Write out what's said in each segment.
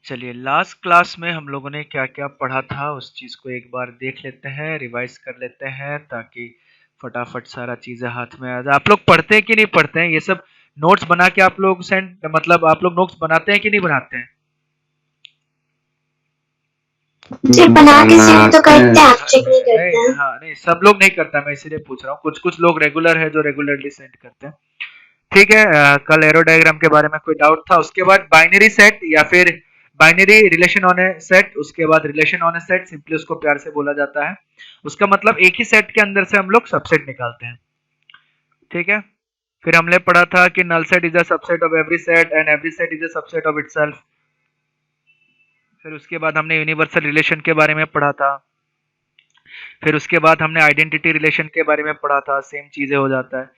चलिए last class में हम लोगों ने क्या क्या पढ़ा था उस चीज़ को एक बार देख लेते हैं, रिवाइज कर लेते हैं ताकि फटाफट सारा चीज़ें हाथ में आ जाए। आप लोग पढ़ते हैं कि नहीं पढ़ते हैं? ये सब नोट्स बना के आप लोग आप लोग नोट्स बनाते हैं कि नहीं बनाते हैं? जी बना के सेंड तो करते हैं, आप चेक नहीं करते हैं। हाँ नहीं, सब लोग नहीं करता, मैं इसीलिए पूछ रहा हूँ। कुछ कुछ लोग रेगुलर है जो रेगुलरली सेंड करते हैं। ठीक है। कल एरो डायग्राम के बारे में कोई डाउट था? उसके बाद बाइनरी सेट या फिर binary relation on a set, उसके बाद relation on a set, simply उसको प्यार से बोला जाता है। उसका मतलब एक ही सेट के अंदर से हम लोग सबसेट निकालते हैं। ठीक है। फिर हमने पढ़ा था कि null set is a subset of every set and every set is a subset of itself. फिर उसके बाद हमने यूनिवर्सल रिलेशन के बारे में पढ़ा था। फिर उसके बाद हमने आइडेंटिटी रिलेशन के बारे में पढ़ा था, सेम चीजें हो जाता है।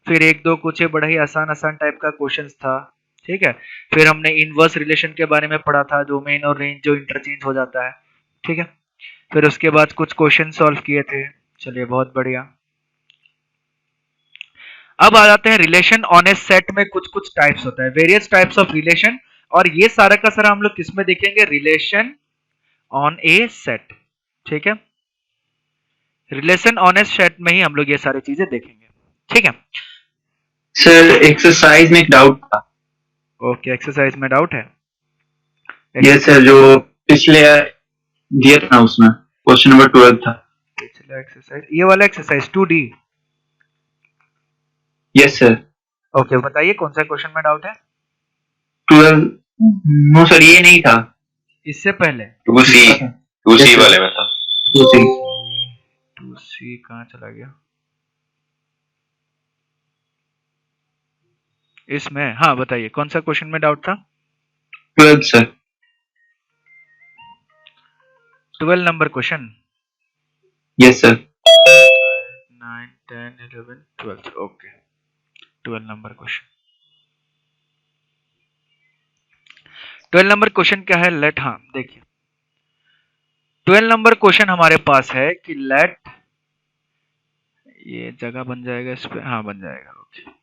फिर एक दो कुछ बड़ा ही आसान आसान टाइप का क्वेश्चंस था। ठीक है। फिर हमने इनवर्स रिलेशन के बारे में पढ़ा था, डोमेन और रेंज जो इंटरचेंज हो जाता है। ठीक है। फिर उसके बाद कुछ क्वेश्चन सॉल्व किए थे। चलिए बहुत बढ़िया। अब आ जाते हैं रिलेशन ऑन ए सेट में कुछ कुछ टाइप्स होता है, वेरियस टाइप्स ऑफ रिलेशन। और ये सारा का सारा हम लोग किस में देखेंगे? Relation on a set. ठीक है। रिलेशन ऑन ए सेट में ही हम लोग ये सारी चीजें देखेंगे। ठीक है सर, एक्सरसाइज में एक डाउट था। ओके, एक्सरसाइज में डाउट है? यस सर, जो पिछले दिया था उसमें क्वेश्चन नंबर 12 था। पिछला एक्सरसाइज, ये वाला exercise 2D। Yes sir. Okay, बताइए कौन सा क्वेश्चन में डाउट है? 12। नो सर, ये नहीं था। इससे पहले 2C वाले में था। 2C 2C कहाँ चला गया? इसमें, हाँ बताइए कौन सा क्वेश्चन में डाउट था? 12 sir. 12 number question. Yes sir. 9, 10, 11, 12। Okay, 12 number question. 12 number question क्या है? लेट, हाँ देखिए 12 नंबर क्वेश्चन हमारे पास है कि लेट, ये जगह बन जाएगा इस पे, हाँ बन जाएगा। ओके,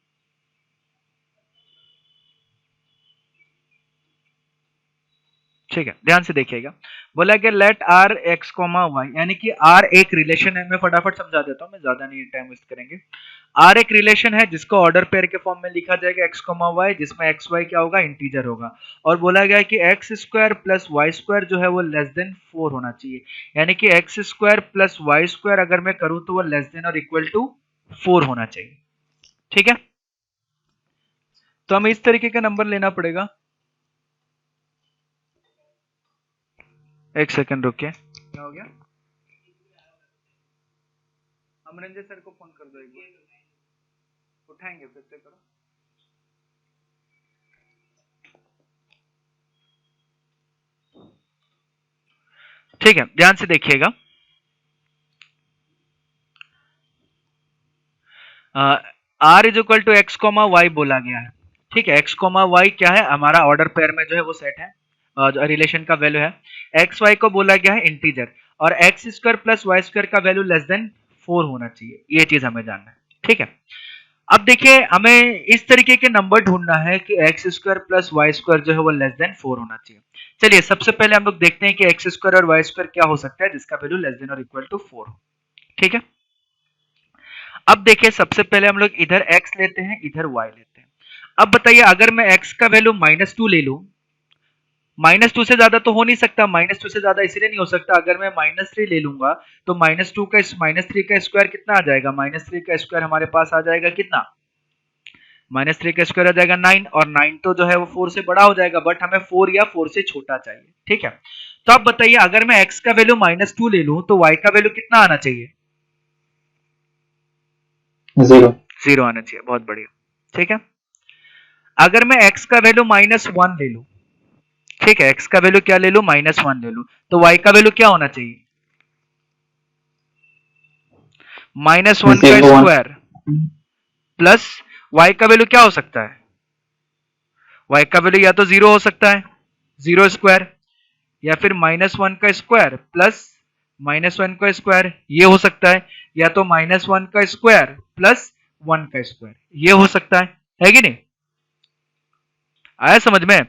ठीक है, ध्यान से देखिएगा। बोला कि let R X comma Y, यानी कि आर एक रिलेशन है। मैं फटाफट समझा देता हूं, मैं ज्यादा नहीं टाइम वेस्ट करेंगे। आर एक रिलेशन है जिसको ऑर्डर पेयर के फॉर्म में लिखा जाएगा एक्स कोमा वाई, जिसमें एक्स वाई क्या होगा? इंटीजर होगा। और बोला गया कि X square plus Y square जो है वो लेस देन 4 होना चाहिए। यानी कि X square plus Y square अगर मैं करूं तो वो लेस देन और इक्वल टू 4 होना चाहिए। ठीक है। तो हमें इस तरीके का नंबर लेना पड़ेगा। एक सेकंड रुकिए, क्या हो गया? अमरिंदर सर को फोन कर दो एक बार, उठाएंगे फिर से करो। ठीक है, ध्यान से देखिएगा। R is equal to X comma Y बोला गया है। ठीक है, एक्स कोमा वाई क्या है? हमारा ऑर्डर पेयर में जो है वो सेट है, जो रिलेशन का वैल्यू है। एक्स वाई को बोला गया है इंटीजर, और X square plus Y square का वैल्यू लेस देन 4 होना चाहिए। ये चीज हमें जानना है। ठीक है। अब देखिए हमें इस तरीके के नंबर ढूंढना है कि X square plus Y square जो है वो लेस देन 4 होना चाहिए। चलिए सबसे पहले हम लोग देखते हैं कि एक्स स्क्वायर और वाई स्क्वायर क्या हो सकता है जिसका वैल्यू लेस देन और इक्वल टू 4 हो। ठीक है। अब देखिए सबसे पहले हम लोग इधर x लेते हैं, इधर y लेते हैं। अब बताइए अगर मैं x का वैल्यू -2 ले लूं, -2 से ज्यादा तो हो नहीं सकता। -2 से ज्यादा इसलिए नहीं हो सकता, अगर मैं -3 ले लूंगा तो -2 का -3 का स्क्वायर कितना आ जाएगा? -3 का स्क्वायर हमारे पास आ जाएगा कितना? -3 का स्क्वायर आ जाएगा 9, और 9 तो जो है वो 4 से बड़ा हो जाएगा, बट हमें 4 या 4 से छोटा चाहिए। ठीक है। तो अब बताइए अगर मैं x का वैल्यू -2 ले लूं तो y का वैल्यू कितना आना चाहिए? 0 आना चाहिए। बहुत बढ़िया। ठीक है। अगर मैं x का वैल्यू -1 ले लूं, ठीक है, x का वैल्यू क्या ले लूं? -1 ले लूं, तो y का वैल्यू क्या होना चाहिए? -1 का स्क्वायर प्लस y का वैल्यू क्या हो सकता है? y का वैल्यू या तो 0 हो सकता है, 0 स्क्वायर, या फिर -1 का स्क्वायर प्लस -1 का स्क्वायर, ये हो सकता है, या तो -1 का स्क्वायर प्लस 1 का स्क्वायर, ये हो सकता है कि नहीं? आया समझ में?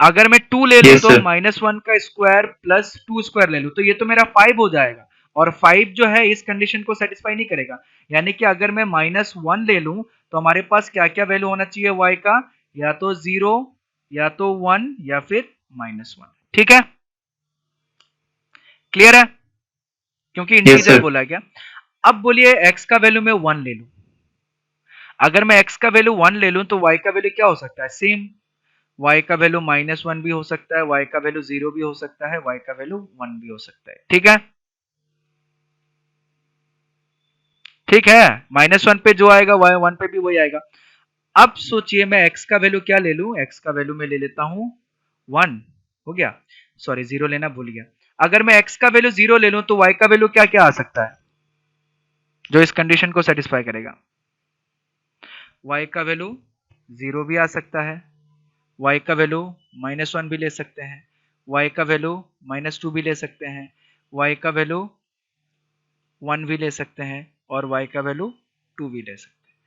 अगर मैं 2 ले लूं Yes, तो sir. -1 का स्क्वायर प्लस 2 स्क्वायर ले लूं तो ये तो मेरा 5 हो जाएगा, और 5 जो है इस कंडीशन को सेटिस्फाई नहीं करेगा। यानी कि अगर मैं -1 ले लूं तो हमारे पास क्या क्या वैल्यू होना चाहिए y का, या तो 0 या तो 1 या फिर -1। ठीक है, क्लियर है, क्योंकि Yes, इंटीजर sir. बोला गया। अब बोलिए x का वैल्यू मैं 1 ले लूं, अगर मैं x का वैल्यू 1 ले लूं तो y का वैल्यू क्या हो सकता है, सेम y का वैल्यू -1 भी हो सकता है, y का वैल्यू 0 भी हो सकता है, y का वैल्यू 1 भी हो सकता है। ठीक है, ठीक है, -1 पे जो आएगा y 1 पे भी वही आएगा। अब सोचिए मैं x का वैल्यू क्या ले लूं, x का वैल्यू मैं ले लेता हूं 1, हो गया, सॉरी 0 लेना भूल गया। अगर मैं x का वैल्यू 0 ले लूं तो y का वैल्यू क्या क्या आ सकता है जो इस कंडीशन को सेटिस्फाई करेगा, y का वैल्यू 0 भी आ सकता है, y का वैल्यू -1 भी ले सकते हैं, y का वैल्यू -2 भी ले सकते हैं, y का वैल्यू 1 भी ले सकते हैं, और y का वैल्यू 2 भी ले सकते हैं।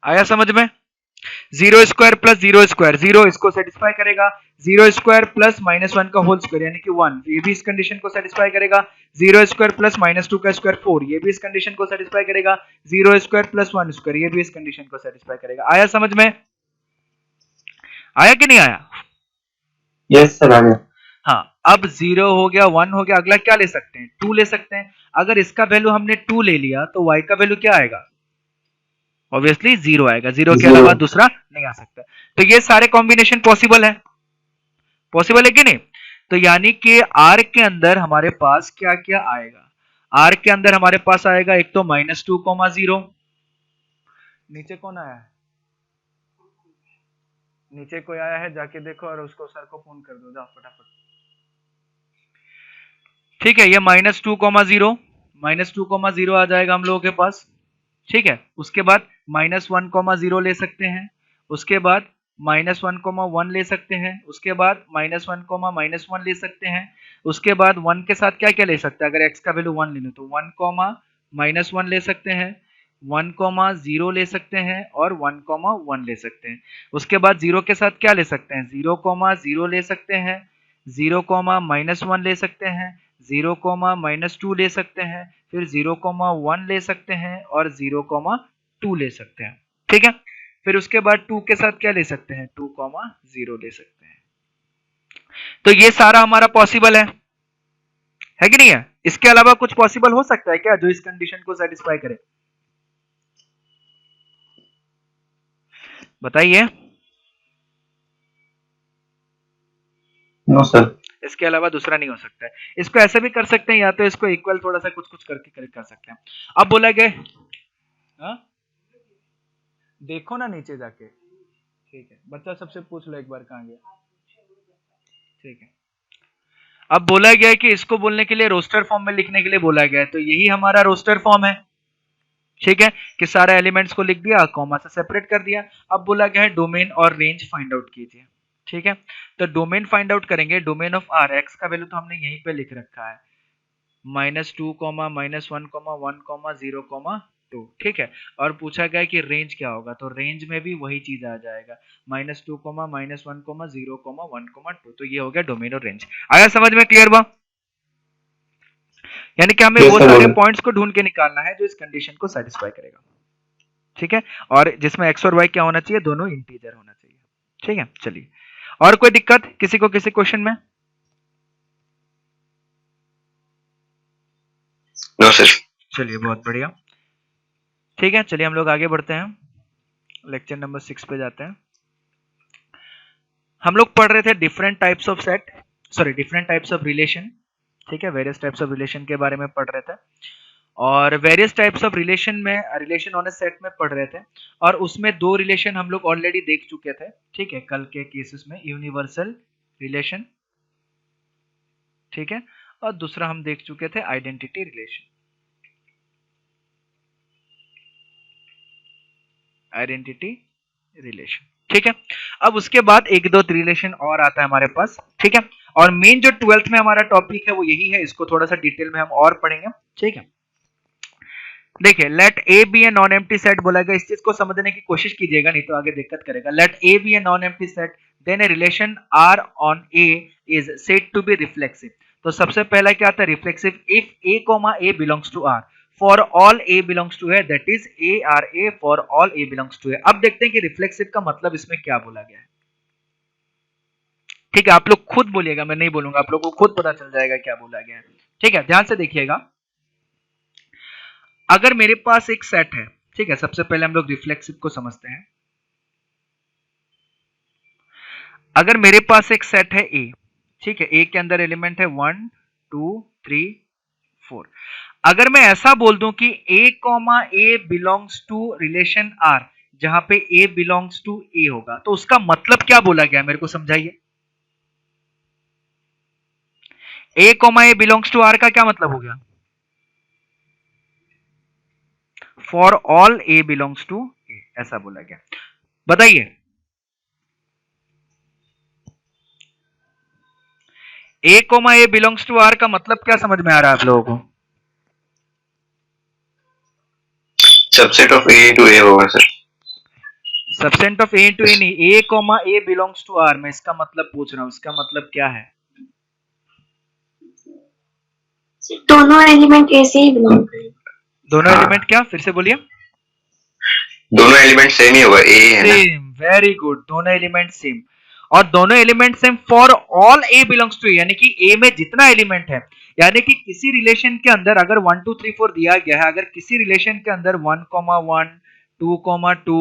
आया समझ में? 0 स्क्वायर प्लस 0 स्क्वायर, 0 इसको सेटिस्फाई करेगा, 0 स्क्वायर प्लस -1 का होल स्क्वायर यानी कि 1, ये भी इस कंडीशन को सेटिस्फाई करेगा। 0 स्क्वायर प्लस -2 का स्क्वायर 4, ये भी इस कंडीशन को सेटिस्फाई करेगा। 0 स्क्वायर प्लस 1 स्क्वायर, ये भी इस कंडीशन को सेटिस्फाई करेगा। आया समझ में? आया कि नहीं आया? Yes, sir. आ गया. हाँ, अब 0 हो गया, 1 हो गया, अगला क्या ले सकते हैं, 2 ले सकते हैं। अगर इसका वैल्यू हमने 2 ले लिया तो y का वैल्यू क्या आएगा, ऑब्वियसली 0 आएगा, 0 के अलावा दूसरा नहीं आ सकता। तो ये सारे कॉम्बिनेशन पॉसिबल है, पॉसिबल है कि नहीं? तो यानी कि R के अंदर हमारे पास क्या क्या आएगा, R के अंदर हमारे पास आएगा एक तो -2, 0, नीचे कौन आया है, नीचे कोई आया है, जाके देखो और उसको सर को फोन कर दो, जाओ फटाफट। ठीक है, ये -2, 0 आ जाएगा हम लोगों के पास। ठीक है, उसके बाद -1, 0 ले सकते हैं, उसके बाद -1, 1 ले सकते हैं, उसके बाद -1, -1 ले सकते हैं, उसके बाद 1 के साथ क्या क्या ले सकते हैं, अगर x का वैल्यू 1 ले लो तो 1, -1 ले सकते हैं, 1, 0 ले सकते हैं, और 1, 1 ले सकते हैं। उसके बाद 0 के साथ क्या ले सकते हैं, 0, 0 ले सकते हैं, 0, -1 ले सकते हैं, 0, -2 ले सकते हैं, फिर 0, 1 ले सकते हैं, और 0, 2 ले सकते हैं। ठीक है, फिर उसके बाद 2 के साथ क्या ले सकते हैं, 2, 0 ले सकते हैं। तो ये सारा हमारा पॉसिबल है कि नहीं है? इसके अलावा कुछ पॉसिबल हो सकता है क्या जो इस कंडीशन को सेटिस्फाई करे, बताइए। No, sir. इसके अलावा दूसरा नहीं हो सकता है। इसको ऐसे भी कर सकते हैं, या तो इसको इक्वल थोड़ा सा कुछ कुछ करके कर सकते हैं। अब बोला गया, हाँ देखो ना नीचे जाके, ठीक है, बच्चा सबसे पूछ लो एक बार कहाँ गया। ठीक है, अब बोला गया है कि इसको बोलने के लिए रोस्टर फॉर्म में लिखने के लिए बोला गया है, तो यही हमारा रोस्टर फॉर्म है। ठीक है, कि सारे एलिमेंट्स को लिख दिया, कॉमा से सेपरेट कर दिया। अब बोला गया है डोमेन और रेंज फाइंड आउट कीजिए। ठीक है, तो डोमेन फाइंड आउट करेंगे, डोमेन ऑफ आर, एक्स का वैल्यू तो हमने यहीं पे लिख रखा है, -2, -1, 1, 0, 2। ठीक है, और पूछा गया कि रेंज क्या होगा, तो रेंज में भी वही चीज आ जाएगा, -2, -1, 0, 1, 2। तो ये हो गया डोमेन और रेंज। आया समझ में? क्लियर हुआ? यानी कि हमें Yes, वो sir. सारे पॉइंट्स को ढूंढ के निकालना है जो इस कंडीशन को सेटिस्फाई करेगा। ठीक है, और जिसमें x और y क्या होना चाहिए, दोनों इंटीजर होना चाहिए। ठीक है, चलिए, और कोई दिक्कत किसी को किसी क्वेश्चन में? No, sir. चलिए, बहुत बढ़िया। ठीक है, चलिए हम लोग आगे बढ़ते हैं, लेक्चर नंबर 6 पे जाते हैं। हम लोग पढ़ रहे थे different types of set, sorry different types of relation. ठीक है, वेरियस टाइप्स ऑफ रिलेशन के बारे में पढ़ रहे थे, और वेरियस टाइप्स ऑफ रिलेशन में रिलेशन ऑन ए सेट में पढ़ रहे थे, और उसमें दो रिलेशन हम लोग ऑलरेडी देख चुके थे। ठीक है, कल के केसेस में यूनिवर्सल रिलेशन, ठीक है, और दूसरा हम देख चुके थे आइडेंटिटी रिलेशन, आइडेंटिटी रिलेशन। ठीक है, अब उसके बाद एक दो रिलेशन और आता है हमारे पास। ठीक है, और मेन जो 12th में हमारा टॉपिक है वो यही है, इसको थोड़ा सा डिटेल में हम और पढ़ेंगे। ठीक है, देखिए let A B A non empty set बोला गया, इस चीज को समझने की कोशिश कीजिएगा नहीं तो आगे दिक्कत करेगा। Let A B A non empty set then A relation R on A is said to be reflexive. तो सबसे पहला क्या आता है reflexive, if A comma A belongs to R for all A belongs to है, that is A R A for all A belongs to है। अब देखते हैं कि रिफ्लेक्सिव का मतलब इसमें क्या बोला गया है। ठीक है, आप लोग खुद बोलिएगा, मैं नहीं बोलूंगा, आप लोग को खुद पता चल जाएगा क्या बोला गया है। ठीक है, ध्यान से देखिएगा। अगर मेरे पास एक सेट है, ठीक है, सबसे पहले हम लोग रिफ्लेक्सिव को समझते हैं। अगर मेरे पास एक सेट है ए, ठीक है, ए के अंदर एलिमेंट है 1 2 3 4। अगर मैं ऐसा बोल दूं कि A comma A belongs to relation R, जहां पे ए बिलोंग्स टू ए होगा, तो उसका मतलब क्या बोला गया मेरे को समझाइए। A comma A belongs to R का क्या मतलब हो गया, for all A belongs to A, ऐसा बोला गया। बताइए A comma A belongs to R का मतलब क्या समझ में आ रहा है आप लोगों को? Subset of A to A होगा sir. Subset of A to A नहीं, A comma A belongs to R, मैं इसका मतलब पूछ रहा हूं, इसका मतलब क्या है? दोनों एलिमेंट ए से ही बिलोंग करेंगे। दोनों एलिमेंट क्या, फिर से बोलिए। दोनों एलिमेंट सेम ही होगा, ए है ना। सेम, वेरी गुड, दोनों एलिमेंट सेम। और दोनों element same for all A belongs to A, यानी कि ए में जितना एलिमेंट है, यानी कि किसी रिलेशन के अंदर अगर 1 2 3 4 दिया गया है, अगर किसी रिलेशन के अंदर 1,1 2,2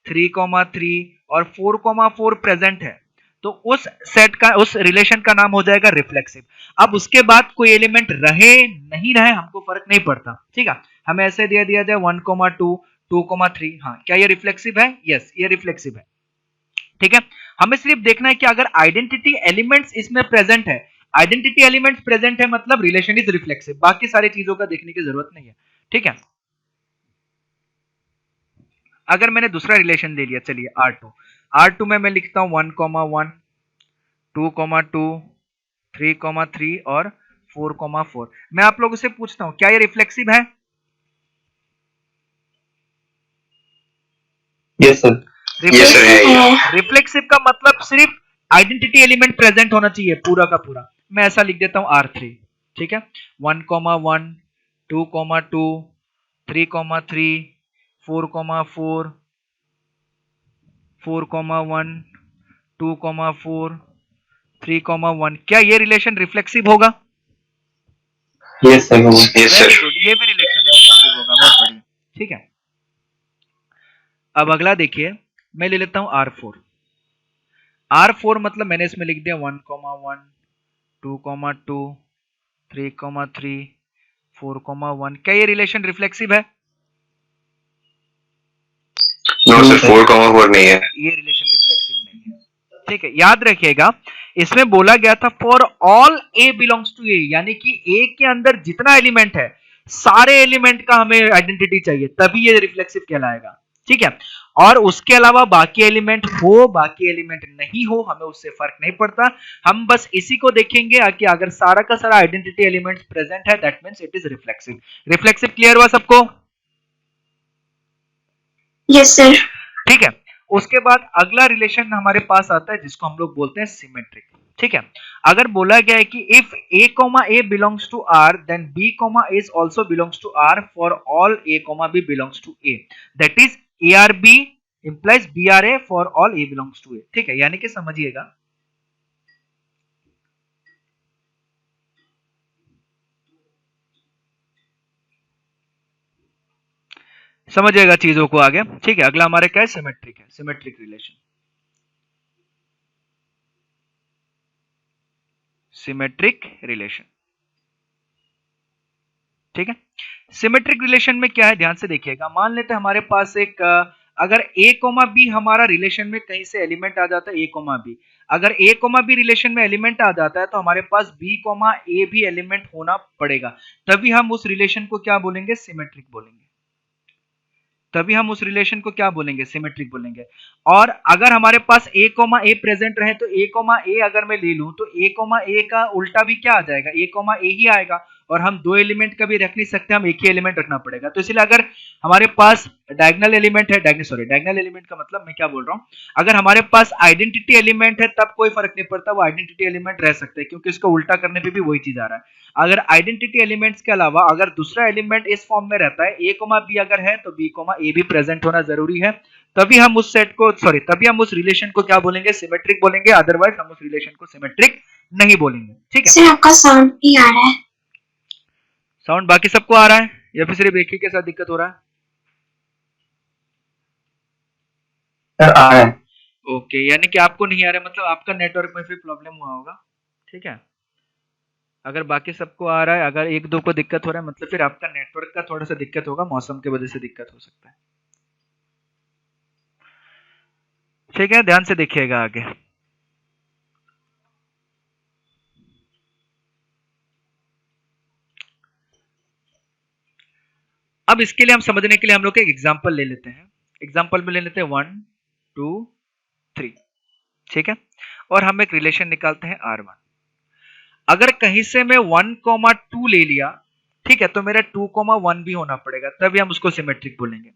3,3 और 4,4 प्रेजेंट है, तो उस सेट का, उस रिलेशन का नाम हो जाएगा रिफ्लेक्सिव। अब उसके बाद कोई एलिमेंट रहे नहीं रहे हमको फर्क नहीं पड़ता, ठीक है, हमें ऐसे दिया जाए 1,2 2,3, हाँ, क्या ये रिफ्लेक्सिव है? यस, ये रिफ्लेक्सिव है। ठीक है, हमें सिर्फ देखना है कि अगर आइडेंटिटी एलिमेंट्स इसमें प्रेजेंट है, आइडेंटिटी एलिमेंट्स प्रेजेंट है मतलब रिलेशन इज रिफ्लेक्सिव, बाकी सारी चीजों का देखने की जरूरत नहीं है। ठीक है, अगर मैंने दूसरा रिलेशन ले लिया, चलिए R2 में मैं लिखता हूं 1,1 2,2 3,3 और 4,4। मैं आप लोगों से पूछता हूं क्या ये रिफ्लेक्सिव है? Yes sir. रिफ्लेक्सिव का मतलब सिर्फ आइडेंटिटी एलिमेंट प्रेजेंट होना चाहिए पूरा का पूरा। मैं ऐसा लिख देता हूं R3, ठीक है, 1,1 2,2 3,3 4,4 4,1 2,4 3,1। क्या ये रिलेशन रिफ्लेक्सिव होगा? यस सर, यस सर, ये भी रिलेशन रिफ्लेक्सिव होगा, बहुत बढ़िया। ठीक है, अब अगला देखिए, मैं ले लेता हूं R4 मतलब मैंने इसमें लिख दिया 1,1 2,2 3,3 4,1। क्या ये रिलेशन रिफ्लेक्सिव है? नो सर, 4,4 नहीं है, ये रिलेशन रिफ्लेक्सिव नहीं है। ठीक है, याद रखिएगा, इसमें बोला गया था for all A belongs to A, यानी कि ए के अंदर जितना एलिमेंट है, सारे एलिमेंट का हमें आइडेंटिटी चाहिए, तभी ये रिफ्लेक्सिव कहलाएगा। ठीक है, और उसके अलावा बाकी एलिमेंट हो बाकी एलिमेंट नहीं हो, हमें उससे फर्क नहीं पड़ता, हम बस इसी को देखेंगे कि अगर सारा का सारा आइडेंटिटी एलिमेंट्स प्रेजेंट है, that means it is reflexive. Reflexive clear हुआ सबको? Yes sir. ठीक है, उसके बाद अगला रिलेशन हमारे पास आता है जिसको हम लोग बोलते हैं सिमेट्रिक। ठीक है, अगर बोला गया है कि if a comma a belongs to R then b comma a also belongs to R for all a comma b belongs to A, that is ARB implies BRA for all A belongs to A। ठीक है, यानी कि समझिएगा, समझिएगा चीजों को आगे। ठीक है, अगला हमारे क्या है, सिमेट्रिक है, सिमेट्रिक रिलेशन। सिमेट्रिक रिलेशन, ठीक है, सिमेट्रिक रिलेशन में क्या है ध्यान से देखिएगा। मान लेते हैं हमारे पास एक अगर a कोमा b हमारा रिलेशन में कहीं से एलिमेंट आ जाता है a कोमा b, अगर a कोमा b रिलेशन में एलिमेंट आ जाता है तो हमारे पास b कोमा a भी एलिमेंट होना पड़ेगा, तभी हम उस रिलेशन को क्या बोलेंगे, सिमेट्रिक बोलेंगे। तभी हम उस रिलेशन को क्या बोलेंगे, सिमेट्रिक बोलेंगे। और अगर हमारे पास a कोमा a प्रेजेंट रहे तो a कोमा a अगर मैं ले लूं तो a कोमा a का उल्टा भी क्या आ जाएगा, a कोमा a ही आएगा, और हम दो एलिमेंट का भी रख नहीं सकते, हम एक ही एलिमेंट रखना पड़ेगा। तो इसलिए अगर हमारे पास डायगोनल एलिमेंट है, डायगोनल एलिमेंट का मतलब मैं क्या बोल रहा हूँ, अगर हमारे पास आइडेंटिटी एलिमेंट है तब कोई फर्क नहीं पड़ता, वो आइडेंटिटी एलिमेंट रह सकते हैं, क्योंकि इसको उल्टा करने पे भी वही चीज आ रहा है। अगर आइडेंटिटी एलिमेंट्स के अलावा अगर दूसरा एलिमेंट इस फॉर्म में रहता है, a b अगर है तो b a भी प्रेजेंट होना जरूरी है, तभी हम उस सेट को तभी हम उस रिलेशन को क्या बोलेंगे, सिमेट्रिक बोलेंगे, अदरवाइज हम उस रिलेशन को सिमेट्रिक नहीं बोलेंगे। ठीक है, सर आपका साउंड नहीं आ रहा है। साउंड बाकी सबको आ रहा है या फिर सिर्फ एक ही के साथ दिक्कत हो रहा है? सर आ रहा है। ओके, यानी कि आपको नहीं आ रहा है, मतलब आपका नेटवर्क में फिर प्रॉब्लम हुआ होगा। ठीक है, अगर बाकी सबको आ रहा है, अगर एक दो को दिक्कत हो रहा है, मतलब फिर आपका नेटवर्क का थोड़ा सा दिक्कत होगा, मौसम की वजह से दिक्कत हो सकता है। ठीक है, ध्यान से देखिएगा आगे। अब इसके लिए हम समझने के लिए हम लोग एक एग्जांपल ले लेते हैं। एग्जांपल में ले लेते हैं 1 2 3। ठीक है, और हम एक रिलेशन निकालते हैं R1। अगर कहीं से मैं 1,2 ले लिया, ठीक है, तो मेरा 2,1 भी होना पड़ेगा, तभी हम उसको सिमेट्रिक बोलेंगे।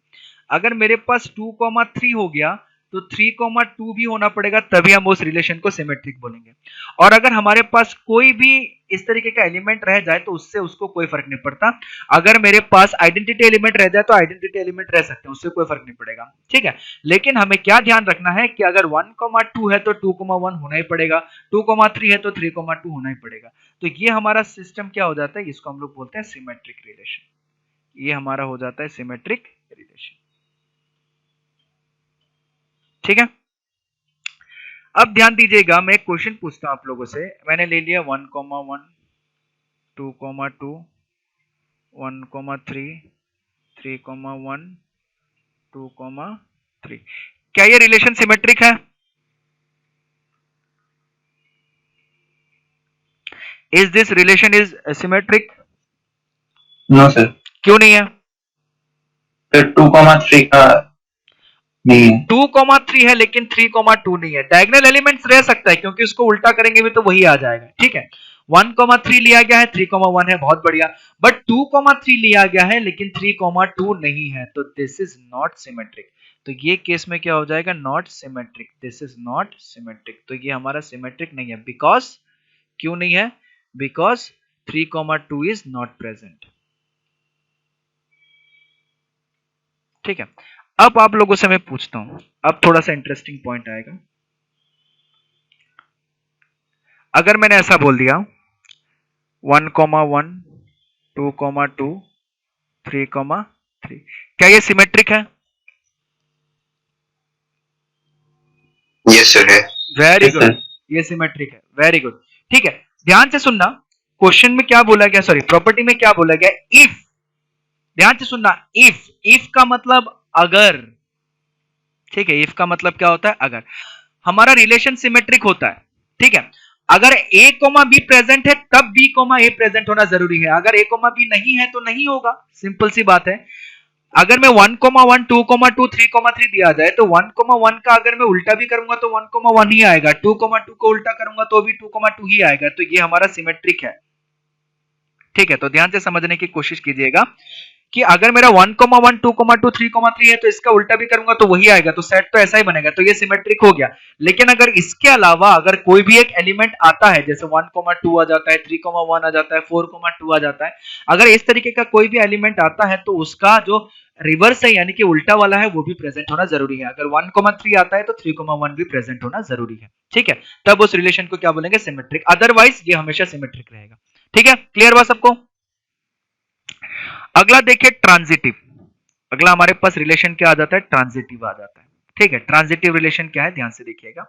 अगर मेरे पास 2,3 हो गया तो 3,2 भी होना पड़ेगा, तभी हम उस रिलेशन को सिमेट्रिक बोलेंगे। और अगर हमारे पास कोई भी इस तरीके का एलिमेंट रह जाए तो उससे उसको कोई फर्क नहीं पड़ता। अगर मेरे पास आइडेंटिटी एलिमेंट रह जाए तो आइडेंटिटी एलिमेंट रह सकते हैं, उससे कोई फर्क नहीं पड़ेगा। ठीक है, लेकिन हमें क्या ध्यान रखना है कि अगर 1,2 है तो 2,1 होना ही पड़ेगा, 2,3 है तो 3,2 होना ही पड़ेगा। तो ये हमारा सिस्टम क्या हो जाता है, इसको हम लोग बोलते हैं सिमेट्रिक रिलेशन। ये हमारा हो जाता है सिमेट्रिक रिलेशन। ठीक है, अब ध्यान दीजिएगा, मैं एक क्वेश्चन पूछता हूं आप लोगों से। मैंने ले लिया 1,1 2,2 1,3 3,1 2,3। क्या ये रिलेशन सिमेट्रिक है? Is this relation is symmetric? No sir. क्यों नहीं है? सर 2,3 का नहीं है। 2,3 है लेकिन 3,2 नहीं है। डायगोनल एलिमेंट्स रह सकता है क्योंकि उसको उल्टा करेंगे भी तो वही आ जाएगा। ठीक है, 1,3 लिया गया है, 3,1 है, बहुत बढ़िया। बट 2,3 लिया गया है लेकिन 3,2 नहीं है, तो दिस इज नॉट सिमेट्रिक। तो ये केस में क्या हो जाएगा, not symmetric. This is not symmetric, तो ये हमारा सिमेट्रिक नहीं है। बिकॉज, क्यों नहीं है? Because 3,2 is not present. ठीक है, अब आप लोगों से मैं पूछता हूं, अब थोड़ा सा इंटरेस्टिंग पॉइंट आएगा। अगर मैंने ऐसा बोल दिया 1,1 2,2 3,3, क्या ये सिमेट्रिक है? यस सर है। Very Yes, good, sir. ये सिमेट्रिक है। Very good. ठीक है, ध्यान से सुनना, क्वेश्चन में क्या बोला गया, सॉरी प्रॉपर्टी में क्या बोला गया, इफ। ध्यान से सुनना, इफ का मतलब अगर। ठीक है, इफ का मतलब क्या होता है, अगर। हमारा रिलेशन सिमेट्रिक होता है। ठीक है, अगर a b प्रेजेंट है तब b a प्रेजेंट होना जरूरी है। अगर a b नहीं है तो नहीं होगा, सिंपल सी बात है। अगर मैं 1,1 2,2 3,3 दिया जाए तो 1,1 का अगर मैं उल्टा भी करूंगा तो 1,1 ही आएगा, 2,2 को उल्टा करूंगा तो भी 2,2 ही आएगा। तो ये हमारा सिमेट्रिक है। ठीक है, तो ध्यान से समझने की कोशिश कीजिएगा कि अगर मेरा 1,1 2,2 3,3 है तो इसका उल्टा भी करूंगा तो वही आएगा, तो सेट तो ऐसा ही बनेगा, तो ये सिमेट्रिक हो गया। लेकिन अगर इसके अलावा अगर कोई भी एक एलिमेंट आता है, जैसे 1,2 आ जाता है, 3,1 आ जाता है, 4,2 आ जाता है, अगर इस तरीके का कोई भी एलिमेंट आता है तो उसका जो रिवर्स है यानी कि उल्टा वाला है वो भी प्रेजेंट होना जरूरी है। अगर 1,3 आता है तो 3,1 भी प्रेजेंट होना जरूरी है। ठीक है, तब उस रिलेशन को क्या बोलेंगे, सिमेट्रिक। अदरवाइज ये हमेशा सिमेट्रिक रहेगा। ठीक है, क्लियर हुआ सबको? अगला देखिए ट्रांजिटिव। अगला हमारे पास रिलेशन क्या आ जाता है, ट्रांजिटिव आ जाता है। ठीक है, ट्रांजिटिव रिलेशन क्या है, ध्यान से देखिएगा।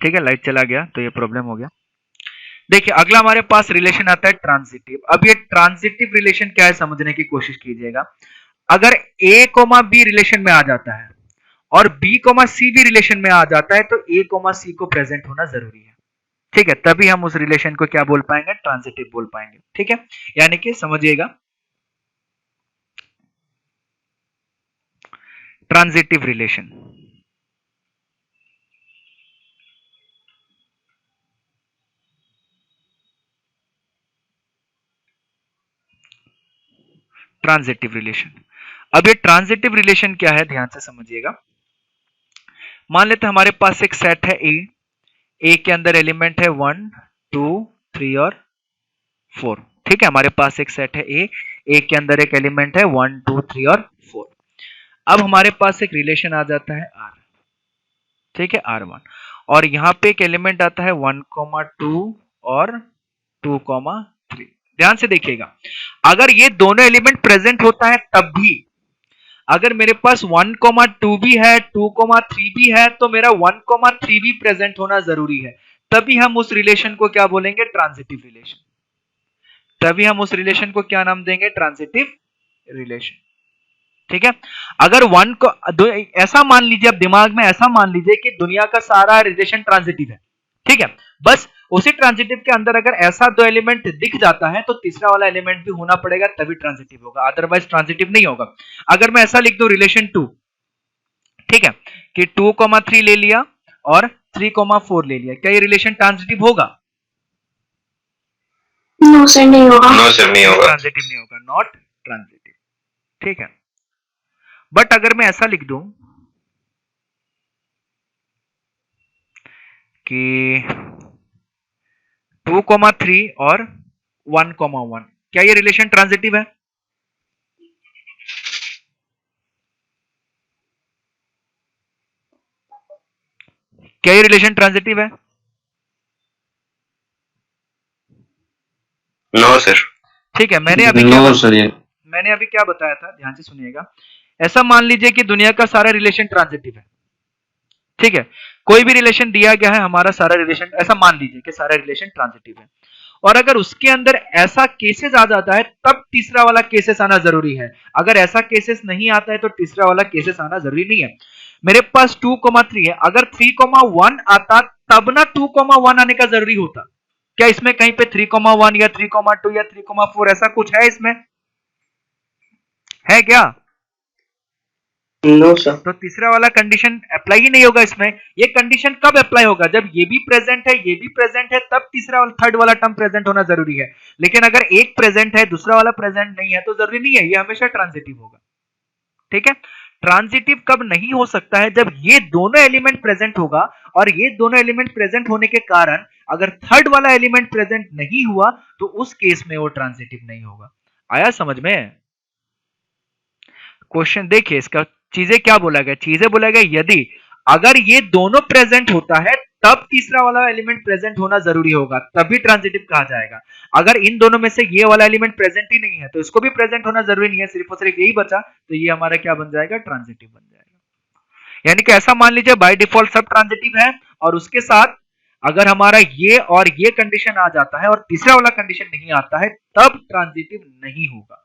ठीक है, लाइट चला गया तो ये प्रॉब्लम हो गया। देखिए अगला हमारे पास रिलेशन आता है ट्रांजिटिव। अब ये ट्रांजिटिव रिलेशन क्या है समझने की कोशिश कीजिएगा। अगर a b रिलेशन में आ जाता है और b c भी रिलेशन में आ जाता है तो a c को प्रेजेंट होना जरूरी है। ठीक है, तभी हम उस रिलेशन को क्या बोल पाएंगे, ट्रांजिटिव बोल पाएंगे। ठीक है, यानी कि समझिएगा, ट्रांजिटिव रिलेशन। Transitive relation. अब ये ट्रांजिटिव रिलेशन क्या है, ध्यान से समझिएगा। मान लेते हैं हमारे पास एक सेट है ए के अंदर एलिमेंट है 1 2 3 और 4। ठीक है, हमारे पास एक सेट है ए के अंदर एक एलिमेंट है 1 2 3 और 4। अब हमारे पास एक रिलेशन आ जाता है आर, ठीक है, R1, और यहाँ पे एक एलिमेंट आता है 1 2 और 2 3। ध्यान से देखिएगा, अगर ये दोनों एलिमेंट प्रेजेंट होता है तब भी, अगर मेरे पास 1 2 भी है 2 3 भी है तो मेरा 1 3 भी प्रेजेंट होना जरूरी है, तभी हम उस रिलेशन को क्या बोलेंगे, ट्रांजिटिव रिलेशन। तभी हम उस रिलेशन को क्या नाम देंगे, ट्रांजिटिव रिलेशन। ठीक है, अगर वन को ऐसा मान लीजिए, अब दिमाग में ऐसा मान लीजिए कि दुनिया का सारा रिलेशन ट्रांजिटिव है। ठीक है, बस उसी ट्रांजिटिव के अंदर अगर ऐसा दो एलिमेंट दिख जाता है तो तीसरा वाला एलिमेंट भी होना पड़ेगा, तभी ट्रांजिटिव होगा, अदरवाइज ट्रांजिटिव नहीं होगा। अगर मैं ऐसा लिख दूं रिलेशन 2, ठीक है, कि 2 3 ले लिया और 3 4 ले लिया, क्या ये रिलेशन ट्रांजिटिव होगा? नो सर, नहीं होगा। नो सर, नहीं होगा, ट्रांजिटिव नहीं होगा, नॉट ट्रांजिटिव। ठीक है, बट अगर मैं ऐसा लिख दूं कि 2 3 और 1 1, क्या ये रिलेशन ट्रांजिटिव है? क्या ये रिलेशन ट्रांजिटिव है? No sir. ठीक है, मैंने अभी क्या बताया था, ध्यान से सुनिएगा। ऐसा मान लीजिए कि दुनिया का सारा रिलेशन ट्रांजिटिव है। ठीक है, कोई भी रिलेशन दिया गया है, हमारा सारा रिलेशन, ऐसा मान लीजिए कि सारा रिलेशन ट्रांजिटिव है, और अगर उसके अंदर ऐसा केसेस आ जाता है तब तीसरा वाला केसेस आना जरूरी है। अगर ऐसा केसेस नहीं आता है तो तीसरा वाला केसेस आना जरूरी नहीं है। मेरे पास 2 3 है, अगर 3 1 आता तब ना 2 1 आने का जरूरी होता। क्या इसमें कहीं पे 3 1 या 3 2 या 3 4 ऐसा कुछ है इसमें, है क्या? No sir. तो तीसरा वाला कंडीशन अप्लाई ही नहीं होगा इसमें। ये कंडीशन कब अप्लाई होगा, जब ये भी प्रेजेंट है ये भी प्रेजेंट है, तब तीसरा वाला थर्ड वाला टर्म प्रेजेंट होना जरूरी है। लेकिन अगर एक प्रेजेंट है दूसरा वाला प्रेजेंट नहीं है तो जरूरी नहीं है, ये हमेशा ट्रांजिटिव होगा। ठीक है, ट्रांजिटिव कब नहीं हो सकता है, जब ये दोनों एलिमेंट प्रेजेंट होगा, और ये दोनों एलिमेंट प्रेजेंट होने के कारण अगर थर्ड वाला एलिमेंट प्रेजेंट नहीं हुआ तो उस केस में वो ट्रांजिटिव नहीं होगा। आया समझ में? क्वेश्चन देखिए इसका, चीजें क्या बोला गया, चीजें बोला गया यदि अगर ये दोनों प्रेजेंट होता है तब तीसरा वाला एलिमेंट प्रेजेंट होना जरूरी होगा, तभी ट्रांजिटिव कहा जाएगा। अगर इन दोनों में से ये वाला एलिमेंट प्रेजेंट ही नहीं है तो इसको भी प्रेजेंट होना जरूरी नहीं है, सिर्फ और सिर्फ यही बचा, तो ये हमारा क्या बन जाएगा, ट्रांजिटिव बन जाएगा। यानी कि ऐसा मान लीजिए बाय डिफॉल्ट सब ट्रांजिटिव है, और उसके साथ अगर हमारा ये और ये कंडीशन आ जाता है और तीसरा वाला कंडीशन नहीं आता है तब ट्रांजिटिव नहीं होगा।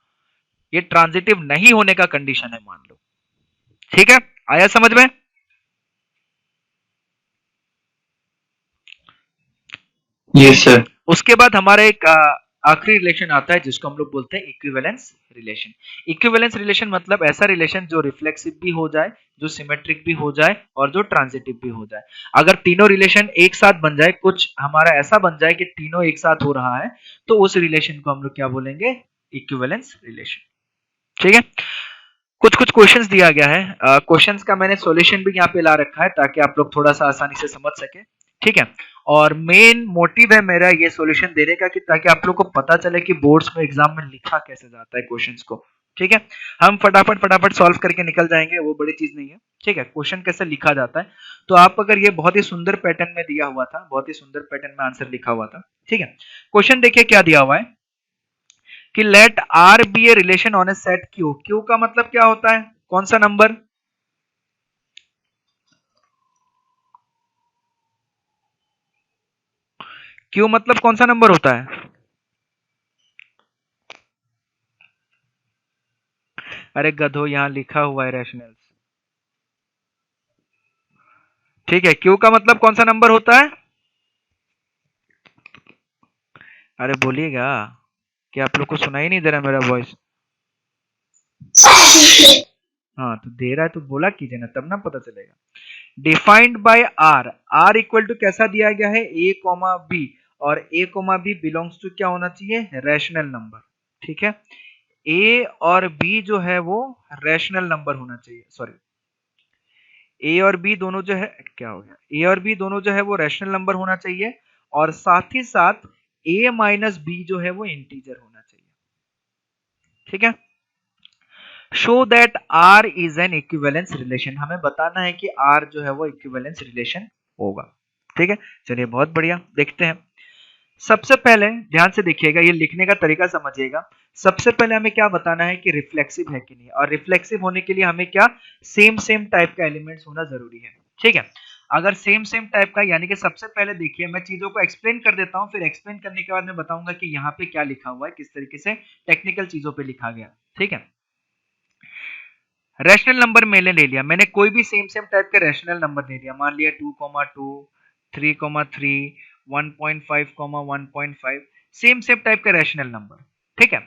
ये ट्रांजिटिव नहीं होने का कंडीशन है, मान लो। ठीक है, आया समझ में? Yes sir. उसके बाद हमारा एक आखिरी रिलेशन आता है जिसको हम लोग बोलते हैं इक्विवेलेंस रिलेशन। इक्विवेलेंस रिलेशन मतलब ऐसा रिलेशन जो रिफ्लेक्सिव भी हो जाए, जो सिमेट्रिक भी हो जाए और जो ट्रांजिटिव भी हो जाए। अगर तीनों रिलेशन एक साथ बन जाए, कुछ हमारा ऐसा बन जाए कि तीनों एक साथ हो रहा है, तो उस रिलेशन को हम लोग क्या बोलेंगे, इक्विवेलेंस रिलेशन। ठीक है, कुछ कुछ क्वेश्चंस दिया गया है, क्वेश्चंस का मैंने सॉल्यूशन भी यहाँ पे ला रखा है ताकि आप लोग थोड़ा सा आसानी से समझ सके। ठीक है, और मेन मोटिव है मेरा ये सॉल्यूशन देने का कि ताकि आप लोग को पता चले कि बोर्ड्स में एग्जाम में लिखा कैसे जाता है क्वेश्चंस को। ठीक है, हम फटाफट सॉल्व करके निकल जाएंगे, वो बड़ी चीज नहीं है। ठीक है, क्वेश्चन कैसे लिखा जाता है, तो आप अगर ये बहुत ही सुंदर पैटर्न में दिया हुआ था, बहुत ही सुंदर पैटर्न में आंसर लिखा हुआ था। ठीक है, क्वेश्चन देखिए क्या दिया हुआ है कि let R be a relation on a set Q. Q का मतलब क्या होता है, कौन सा नंबर, क्यू मतलब कौन सा नंबर होता है? अरे गधो, यहां लिखा हुआ है रैशनल्स। ठीक है, क्यू का मतलब कौन सा नंबर होता है? अरे बोलिएगा, क्या आप लोग को सुनाई नहीं दे रहा मेरा वॉइस? हाँ, तो दे रहा है तो बोला कीजिए ना, तब ना पता चलेगा। Defined by R, R equal to कैसा दिया गया है, ए कॉमा बी, और A comma B belongs to क्या होना चाहिए, रैशनल नंबर। ठीक है, ए और बी जो है वो रैशनल नंबर होना चाहिए, सॉरी ए और बी दोनों जो है, क्या हो गया, ए और बी दोनों जो है वो रैशनल नंबर होना चाहिए, और साथ ही साथ ए माइनस बी जो है वो इंटीजर होना चाहिए। ठीक है, show that R is an equivalence relation, हमें बताना है कि आर जो है वो इक्विवेलेंस रिलेशन होगा। ठीक है, चलिए बहुत बढ़िया, देखते हैं। सबसे पहले ध्यान से देखिएगा, ये लिखने का तरीका समझिएगा। सबसे पहले हमें क्या बताना है कि रिफ्लेक्सिव है कि नहीं, और रिफ्लेक्सिव होने के लिए हमें क्या सेम सेम टाइप का एलिमेंट्स होना जरूरी है। ठीक है, अगर सेम सेम टाइप का, यानी कि सबसे पहले देखिए मैं चीजों को एक्सप्लेन कर देता हूं, फिर एक्सप्लेन करने के बाद मैं बताऊंगा कि यहाँ पे क्या लिखा हुआ है, किस तरीके से टेक्निकल चीजों पे लिखा गया। ठीक है, रैशनल नंबर मैंने ले लिया, मैंने कोई भी सेम सेम टाइप के रैशनल नंबर ले लिया, मान लिया 2,2 3,3 1.5 1.5 सेम सेम टाइप के रैशनल नंबर। ठीक है,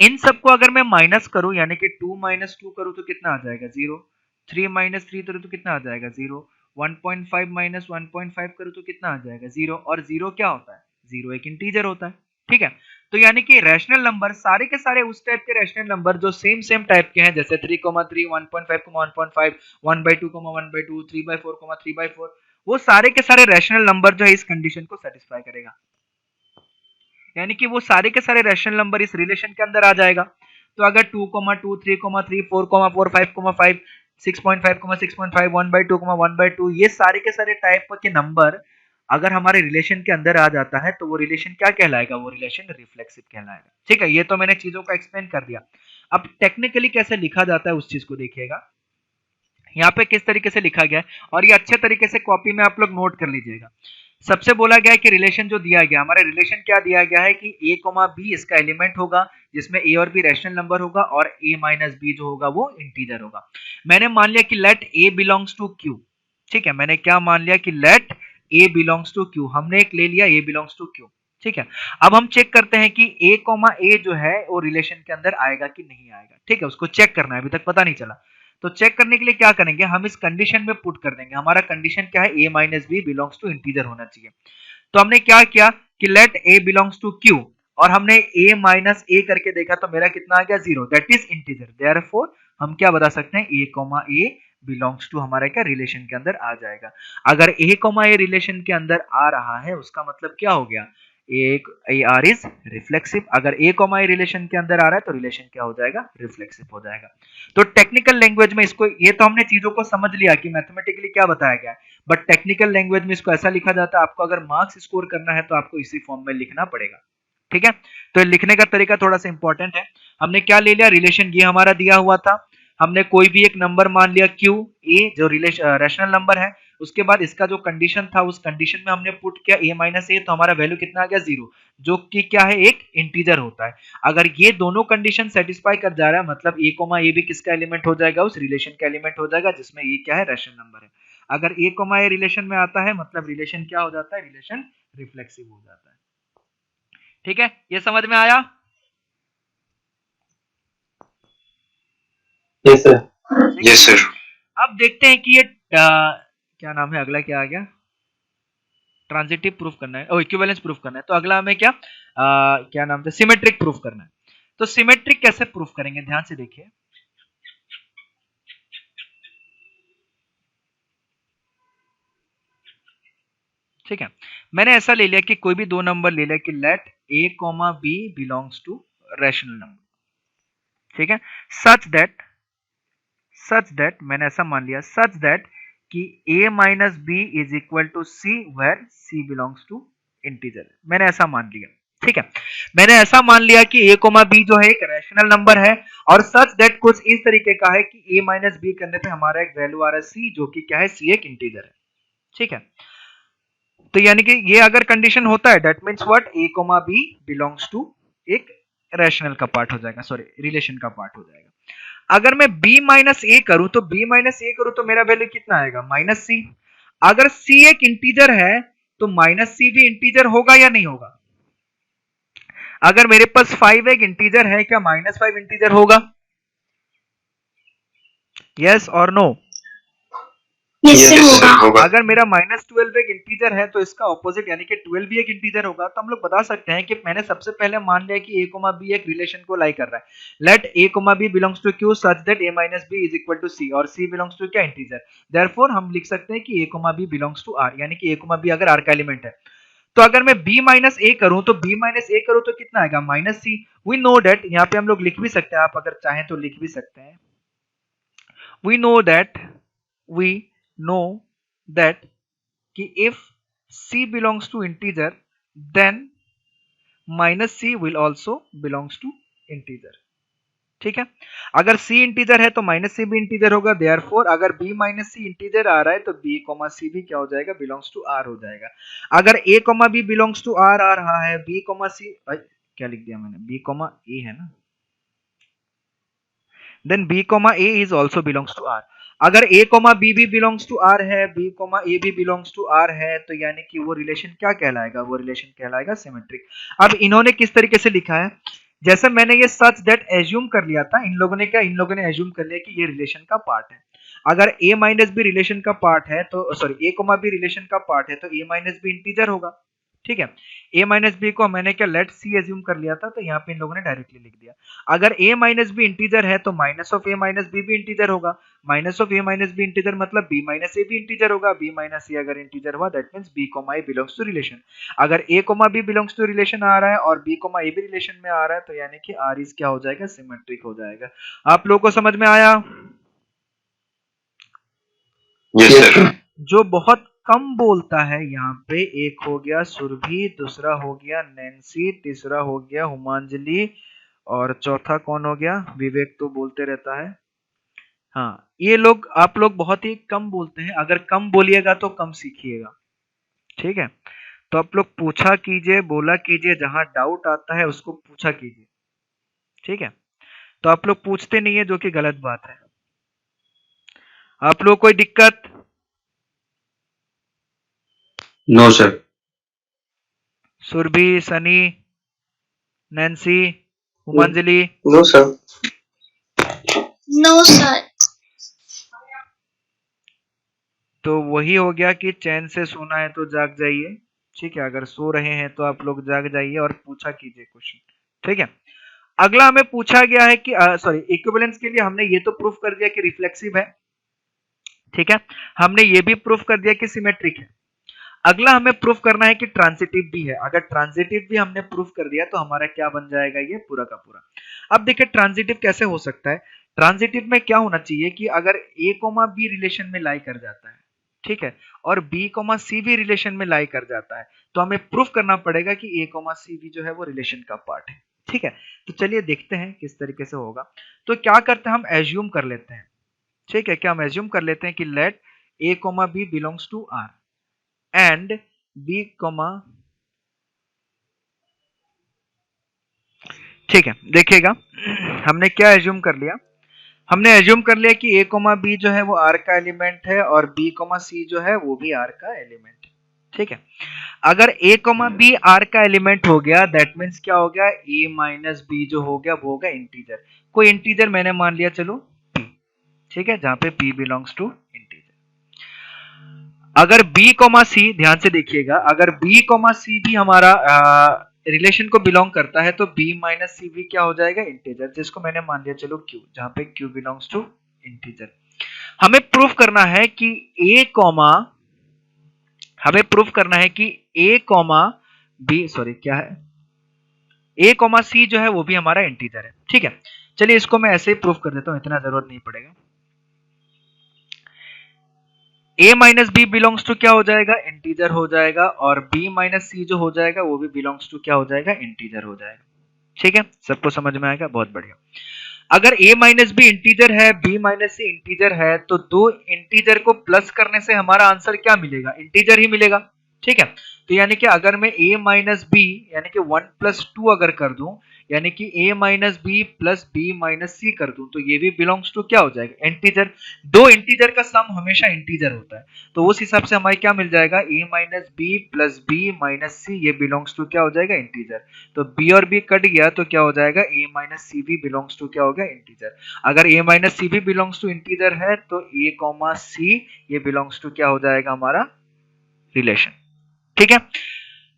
इन सबको अगर मैं माइनस करूं, यानी कि 2 माइनस 2 करूं तो कितना आ जाएगा 0, 3 माइनस 3 करूं तो कितना आ जाएगा 0, 1.5 माइनस 1.5 करूं तो कितना आ जाएगा 0, और 0 क्या होता है, 0 एक इंटीजर होता है। ठीक है, तो यानी कि रैशनल नंबर सारे के सारे उस टाइप के रैशनल नंबर जो सेम सेम टाइप के हैं, जैसे 3,3 1.5 1.5 1/2 1/2 3/4 3/4, वो सारे के सारे रैशनल नंबर जो है इस कंडीशन को सेटिस्फाई करेगा, यानी कि वो सारे के सारे रैशनल नंबर इस रिलेशन के अंदर आ जाएगा। तो अगर 2,2 3,3 4,4 5,5 6.5 6.5 1/2 1/2 ये सारे के सारे टाइप के नंबर अगर हमारे रिलेशन के अंदर आ जाता है तो वो रिलेशन क्या कहलाएगा, वो रिलेशन रिफ्लेक्सिव कहलाएगा। ठीक है, ये तो मैंने चीजों को एक्सप्लेन कर दिया। अब टेक्निकली कैसे लिखा जाता है उस चीज को देखिएगा, यहाँ पे किस तरीके से लिखा गया है, और ये अच्छे तरीके से कॉपी में आप लोग नोट कर लीजिएगा। सबसे बोला गया है कि रिलेशन जो दिया गया, हमारा रिलेशन क्या दिया गया है कि a, b इसका एलिमेंट होगा, जिसमें a और b रैशनल नंबर होगा, और a माइनस b जो होगा वो इंटीजर होगा। मैंने मान लिया कि let a belongs to q। ठीक है, मैंने क्या मान लिया कि let a belongs to q, हमने एक ले लिया a बिलोंग्स टू q। ठीक है, अब हम चेक करते हैं कि a जो है वो रिलेशन के अंदर आएगा कि नहीं आएगा। ठीक है, उसको चेक करना है, अभी तक पता नहीं चला। तो चेक करने के लिए क्या करेंगे, हम इस कंडीशन में पुट कर देंगे, हमारा कंडीशन क्या है, a minus B belongs to integer होना चाहिए। तो हमने क्या किया कि let a belongs to q, और हमने a माइनस a करके देखा तो मेरा कितना आ गया 0, दैट इज इंटीजर। देयरफॉर हम क्या बता सकते हैं, a बिलोंग्स टू हमारे क्या रिलेशन के अंदर आ जाएगा। अगर a रिलेशन के अंदर आ रहा है उसका मतलब क्या हो गया, आर इज रिफ्लेक्सिव। अगर a रिलेशन के अंदर आ रहा है तो रिलेशन क्या हो जाएगा, रिफ्लेक्सिव हो जाएगा। तो टेक्निकल लैंग्वेज में इसको, ये तो हमने चीजों को समझ लिया कि मैथमेटिकली क्या बताया गया है, बट टेक्निकल लैंग्वेज में इसको ऐसा लिखा जाता है, आपको अगर मार्क्स स्कोर करना है तो आपको इसी फॉर्म में लिखना पड़ेगा। ठीक है, तो लिखने का तरीका थोड़ा सा इंपॉर्टेंट है। हमने क्या ले लिया, रिलेशन ये हमारा दिया हुआ था, हमने कोई भी एक नंबर मान लिया q, a जो रिलेशन रैशनल नंबर है, उसके बाद इसका जो कंडीशन था उस कंडीशन में हमने पुट किया a माइनस ए, तो हमारा वैल्यू कितना आ गया 0, जो कि क्या है, एक इंटीजर होता है। अगर ये दोनों कंडीशन सेटिस्फाई कर जा रहा है मतलब a भी किसका एलिमेंट हो जाएगा, उस रिलेशन का एलिमेंट हो जाएगा जिसमें ये क्या है, रैशनल नंबर है। अगर a रिलेशन में आता है मतलब रिलेशन क्या हो जाता है, रिलेशन रिफ्लेक्सिव हो जाता है। ठीक है, ये समझ में आया? Yes sir. Yes sir. अब देखते हैं कि ये क्या नाम है, अगला क्या आ गया, ट्रांजिटिव प्रूफ करना है, ओ इक्विवेलेंस प्रूफ करना है। तो अगला हमें क्या क्या नाम था, सिमेट्रिक प्रूफ करना है। तो सिमेट्रिक कैसे प्रूफ करेंगे, ध्यान से देखिए। ठीक है, मैंने ऐसा ले लिया कि कोई भी दो नंबर ले लिया कि let a, b belongs to rational number. ठीक है, सच दैट मैंने ऐसा मान लिया, सच दैट कि a minus B is equal to c where c belongs to integer, मैंने ऐसा मान लिया। ठीक है, मैंने ऐसा मान लिया कि a, b जो है एक रैशनल नंबर है, और सच दैट कुछ इस तरीके का है कि a माइनस बी करने पे हमारा एक वैल्यू आ रहा है c, जो कि क्या है, c एक इंटीजर है। ठीक है, तो यानी कि ये अगर कंडीशन होता है that means what, a, b belongs to एक रैशनल का पार्ट हो जाएगा, सॉरी रिलेशन का पार्ट हो जाएगा। अगर मैं b माइनस ए करूं तो मेरा वैल्यू कितना आएगा, माइनस सी। अगर c एक इंटीजर है तो माइनस सी भी इंटीजर होगा या नहीं होगा? अगर मेरे पास 5 एक इंटीजर है, क्या माइनस 5 इंटीजर होगा? यस और नो? इससे होगा। अगर मेरा -12 एक इंटीजर है तो इसका ऑपोजिट यानी कि 12 भी एक इंटीजर होगा। तो हम लोग बता सकते हैं कि मैंने सबसे पहले मान लिया कि a, b एक रिलेशन को लाई कर रहा है। Let a, b belongs to q such that a - b is equal to c और c बिलोंग्स टू क्या इंटीजर। देयरफॉर हम लिख सकते हैं कि a, b belongs to r यानी कि a, b अगर r का एलिमेंट है तो अगर मैं b - a करूं तो तो कितना आएगा -c। वी नो दैट, यहाँ पे हम लोग लिख भी सकते हैं, आप अगर चाहें तो लिख भी सकते हैं। we know that कि if c belongs to integer then -c will also belongs to integer। ठीक है, अगर c इंटीजर है तो -c भी इंटीजर होगा। देयरफॉर अगर b - c इंटीजर आ रहा है तो b, c भी क्या हो जाएगा, बिलोंग्स टू r हो जाएगा। अगर a, b belongs to r आ रहा है, b, c क्या लिख दिया मैंने, b, a है ना, then b, a is also belongs to r। अगर a, b भी belongs to r है, b, a भी belongs to r है, तो यानी कि वो रिलेशन क्या कहलाएगा, वो रिलेशन कहलाएगा सिमेट्रिक। अब इन्होंने किस तरीके से लिखा है, जैसे मैंने ये सच दैट एज्यूम कर लिया था, इन लोगों ने एज्यूम कर लिया कि ये रिलेशन का पार्ट है। अगर a - b रिलेशन का पार्ट है तो सॉरी a, b रिलेशन का पार्ट है तो a - b इंटीजर होगा। ठीक है, a - b को मैंने क्या लेट c एज्यूम कर लिया था, तो यहाँ पे इन लोगों ने डायरेक्टली लिख दिया। अगर a - b इंटीजर है तो माइनस ऑफ a - b भी इंटीजर होगा। Minus of a - b integer मतलब b - a भी इंटीजर होगा। b - a अगर इंटीजर हुआ that means b, a belongs to relation. अगर a, b belongs to relation आ रहा है और b, a भी रिलेशन में आ रहा है तो यानी कि r इज क्या हो जाएगा, सिमेट्रिक हो जाएगा। आप लोगों को समझ में आया? Yes sir. जो बहुत कम बोलता है यहाँ पे, एक हो गया सुरभि, दूसरा हो गया नैन्सी, तीसरा हो गया हुमांजलि और चौथा कौन हो गया, विवेक तो बोलते रहता है। हाँ, ये लोग, आप लोग बहुत ही कम बोलते हैं। अगर कम बोलिएगा तो कम सीखिएगा। ठीक है, तो आप लोग पूछा कीजिए, बोला कीजिए, जहां डाउट आता है उसको पूछा कीजिए। ठीक है, तो आप लोग पूछते नहीं है जो कि गलत बात है। आप लोग कोई दिक्कत? No sir. Surabhi, Sunny, Nancy, Humanjali? No sir. No sir. तो वही हो गया कि चैन से सोना है तो जाग जाइए। ठीक है, अगर सो रहे हैं तो आप लोग जाग जाइए और पूछा कीजिए क्वेश्चन। ठीक है, अगला हमें पूछा गया है कि सॉरी, इक्विवेलेंस के लिए हमने ये तो प्रूफ कर दिया कि रिफ्लेक्सिव है। ठीक है, हमने ये भी प्रूफ कर दिया कि सिमेट्रिक है। अगला हमें प्रूफ करना है कि ट्रांजिटिव भी है। अगर ट्रांजिटिव भी हमने प्रूफ कर दिया तो हमारा क्या बन जाएगा, ये पूरा का पूरा। अब देखिए ट्रांजिटिव कैसे हो सकता है। ट्रांजिटिव में क्या होना चाहिए कि अगर a, b रिलेशन में लाई कर जाता है, ठीक है, और b, c भी रिलेशन में लाई कर जाता है, तो हमें प्रूफ करना पड़ेगा कि a, c भी जो है वो रिलेशन का पार्ट है। ठीक है, तो चलिए देखते हैं किस तरीके से होगा। तो क्या करते हैं, हम एज्यूम कर लेते हैं। ठीक है, क्या हम एज्यूम कर लेते हैं कि let a, b belongs to r and b, ठीक है, देखिएगा हमने क्या एज्यूम कर लिया। हमने एज्यूम कर लिया कि a, b जो है वो r का एलिमेंट है और b, c जो है वो भी r का एलिमेंट है। ठीक है, अगर a, b r का एलिमेंट हो गया दैट मीन्स क्या हो गया, a - b जो हो गया वो हो गया इंटीजर। कोई इंटीजर मैंने मान लिया चलो p। ठीक है, जहां पे p बिलोंग्स टू इंटीजर। अगर b, c, ध्यान से देखिएगा, अगर b, c भी हमारा रिलेशन को बिलोंग करता है तो b - c भी क्या हो जाएगा, इंटीजर, जिसको मैंने मान लिया चलो q, जहां पे q बिलोंग्स टू इंटीजर। हमें प्रूफ करना है कि b, सॉरी क्या है, a, c जो है वो भी हमारा इंटीजर है। ठीक है, चलिए इसको मैं ऐसे ही प्रूफ कर देता हूं, इतना जरूरत नहीं पड़ेगा। a - b बिलोंग्स टू क्या हो जाएगा, इंटीजर हो जाएगा, और b - c जो हो जाएगा वो भी बिलोंग्स टू क्या हो जाएगा, इंटीजर हो जाएगा। ठीक है, सबको समझ में आएगा, बहुत बढ़िया। अगर a - b इंटीजर है, b - c इंटीजर है, तो दो इंटीजर को प्लस करने से हमारा आंसर क्या मिलेगा, इंटीजर ही मिलेगा। ठीक है, तो यानी कि अगर मैं a - b यानी कि 1 + 2 अगर कर दूं, यानी कि a minus B plus B minus C कर दूं तो ये भी बिलोंग्स टू क्या हो जाएगा, इंटीजर। दो इंटीजर का सम हमेशा इंटीजर होता है, तो उस हिसाब से हमारे क्या मिल जाएगा, a minus B plus B minus C, ये बिलोंग्स टू क्या हो जाएगा, इंटीजर। तो b और b कट गया तो क्या हो जाएगा, a माइनस सी भी बिलोंग्स टू क्या हो गया, इंटीजर। अगर a माइनस सी भी बिलोंग्स टू इंटीजर है तो a कॉमा सी ये बिलोंग्स टू क्या हो जाएगा, हमारा रिलेशन। ठीक है,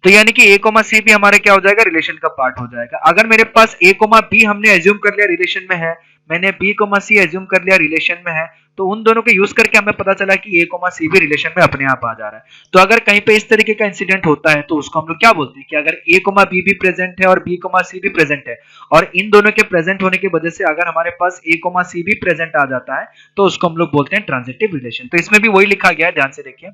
तो यानी कि a कोमा सी भी हमारे क्या हो जाएगा, रिलेशन का पार्ट हो जाएगा। अगर मेरे पास a कोमा बी हमने एज्यूम कर लिया रिलेशन में है, मैंने b कोमा सी एज्यूम कर लिया रिलेशन में है, तो उन दोनों को यूज करके हमें पता चला कि a कोमा सी भी रिलेशन में अपने आप आ जा रहा है। तो अगर कहीं पे इस तरीके का इंसिडेंट होता है तो उसको हम लोग क्या बोलते हैं कि अगर a कोमा बी भी प्रेजेंट है और b कोमा सी भी प्रेजेंट है, और इन दोनों के प्रेजेंट होने की वजह से अगर हमारे पास a कोमा सी भी प्रेजेंट आ जाता है तो उसको हम लोग बोलते हैं ट्रांजिटिव रिलेशन। तो इसमें भी वही लिखा गया है, ध्यान से देखिए।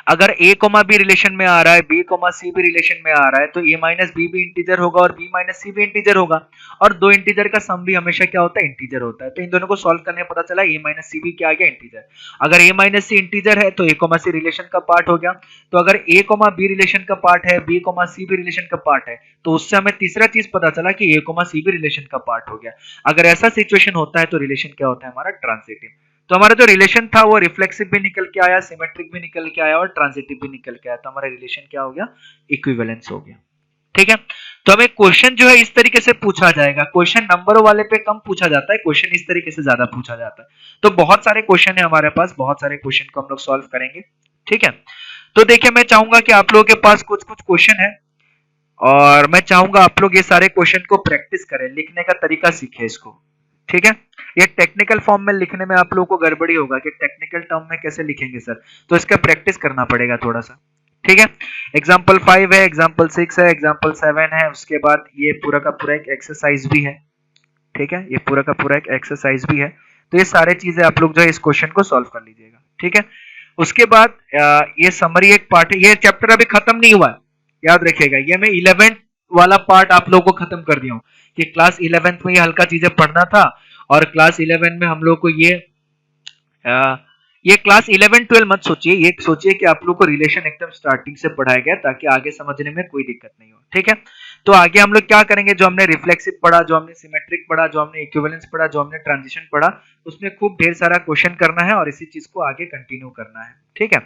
अगर a कोमा बी रिलेशन में आ रहा है, b कोमा सी भी रिलेशन में आ रहा है, तो a माइनस बी भी इंटीजर होगा और b माइनस सी भी इंटीजर होगा, और दो इंटीजर का सम भी हमेशा क्या होता है, इंटीजर होता है। तो इन दोनों को सॉल्व करने पता चला a माइनस सी भी क्या आ गया, इंटीजर। अगर a माइनस सी इंटीजर है तो a कोमा सी रिलेशन का पार्ट हो गया। तो अगर a कोमा बी रिलेशन का पार्ट है, b कोमा सी भी रिलेशन का पार्ट है, तो उससे हमें तीसरा चीज पता चला कि a कोमा सी भी रिलेशन का पार्ट हो गया। अगर ऐसा सिचुएशन होता है तो रिलेशन क्या होता है, हमारा ट्रांजिटिव। तो हमारा जो रिलेशन था वो रिफ्लेक्सिव भी निकल के आया, सिमेट्रिक भी निकल के आया और ट्रांजिटिव भी निकल के आया। तो हमारा रिलेशन क्या हो गया, इक्विवेलेंस हो गया। ठीक है, तो हमें क्वेश्चन जो है इस तरीके से पूछा जाएगा। क्वेश्चन नंबर वाले पे कम पूछा जाता है, क्वेश्चन इस तरीके से ज्यादा पूछा जाता है। तो बहुत सारे क्वेश्चन है हमारे पास, बहुत सारे क्वेश्चन को हम लोग सॉल्व करेंगे। ठीक है, तो देखिए मैं चाहूंगा कि आप लोगों के पास कुछ कुछ क्वेश्चन है और मैं चाहूंगा आप लोग ये सारे क्वेश्चन को प्रैक्टिस करें, लिखने का तरीका सीखे इसको। ठीक है, ये टेक्निकल फॉर्म में लिखने में आप लोगों को गड़बड़ी होगा कि टेक्निकल टर्म में कैसे लिखेंगे सर, तो इसका प्रैक्टिस करना पड़ेगा थोड़ा सा। ठीक है, एग्जाम्पल 5 है, एग्जाम्पल 6 है, एग्जाम्पल 7 है, उसके बाद ये पूरा का पूरा एक एक्सरसाइज भी है। ठीक है, ये पूरा का पूरा एक एक्सरसाइज भी है। तो ये सारे चीजें आप लोग जो है इस क्वेश्चन को सॉल्व कर लीजिएगा। ठीक है, उसके बाद ये समरी एक पार्ट है, ये चैप्टर अभी खत्म नहीं हुआ है, याद रखिएगा। ये मैं 11th वाला पार्ट आप लोगों को खत्म कर दिया हूँ कि क्लास 11th में ये हल्का चीजें पढ़ना था, और क्लास 11 में हम लोग को ये क्लास 11-12 मत सोचिए, ये सोचिए कि आप लोग को रिलेशन एकदम स्टार्टिंग से पढ़ाया गया ताकि आगे समझने में कोई दिक्कत नहीं हो। ठीक है, तो आगे हम लोग क्या करेंगे, जो हमने रिफ्लेक्सिव पढ़ा, जो हमने सिमेट्रिक पढ़ा, जो हमने इक्विवेलेंस पढ़ा, जो हमने ट्रांजिशन पढ़ा, उसमें खूब ढेर सारा क्वेश्चन करना है और इसी चीज को आगे कंटिन्यू करना है। ठीक है,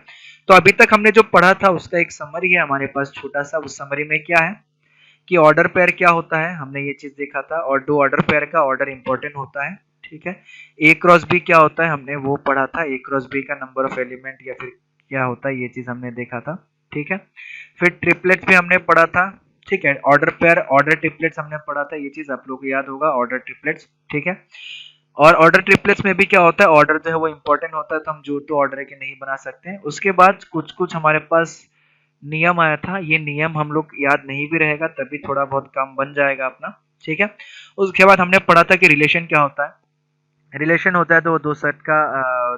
तो अभी तक हमने जो पढ़ा था उसका एक समरी है हमारे पास छोटा सा। उस समरी में क्या है कि ऑर्डर पेयर क्या होता है, हमने ये चीज देखा था, और दो ऑर्डर पेयर का ऑर्डर इंपॉर्टेंट होता है। ठीक है, ए क्रॉस बी क्या होता है, हमने वो पढ़ा था, ए क्रॉस बी का नंबर ऑफ एलिमेंट या फिर क्या होता है, ये चीज हमने देखा था। ठीक है, फिर ट्रिपलेट भी हमने पढ़ा था। ठीक है, ऑर्डर पेयर ऑर्डर ट्रिपलेट्स हमने पढ़ा था, ये चीज आप लोगों को याद होगा, ऑर्डर ट्रिपलेट्स। ठीक है, और ऑर्डर ट्रिपलेट्स में भी क्या होता है, ऑर्डर जो है वो इंपॉर्टेंट होता है, तो हम जो तो ऑर्डर के नहीं बना सकते हैं। उसके बाद कुछ कुछ हमारे पास नियम आया था, ये नियम हम लोग याद नहीं भी रहेगा तभी थोड़ा बहुत काम बन जाएगा अपना। ठीक है, उसके बाद हमने पढ़ा था कि रिलेशन क्या होता है। रिलेशन होता है तो दो सेट का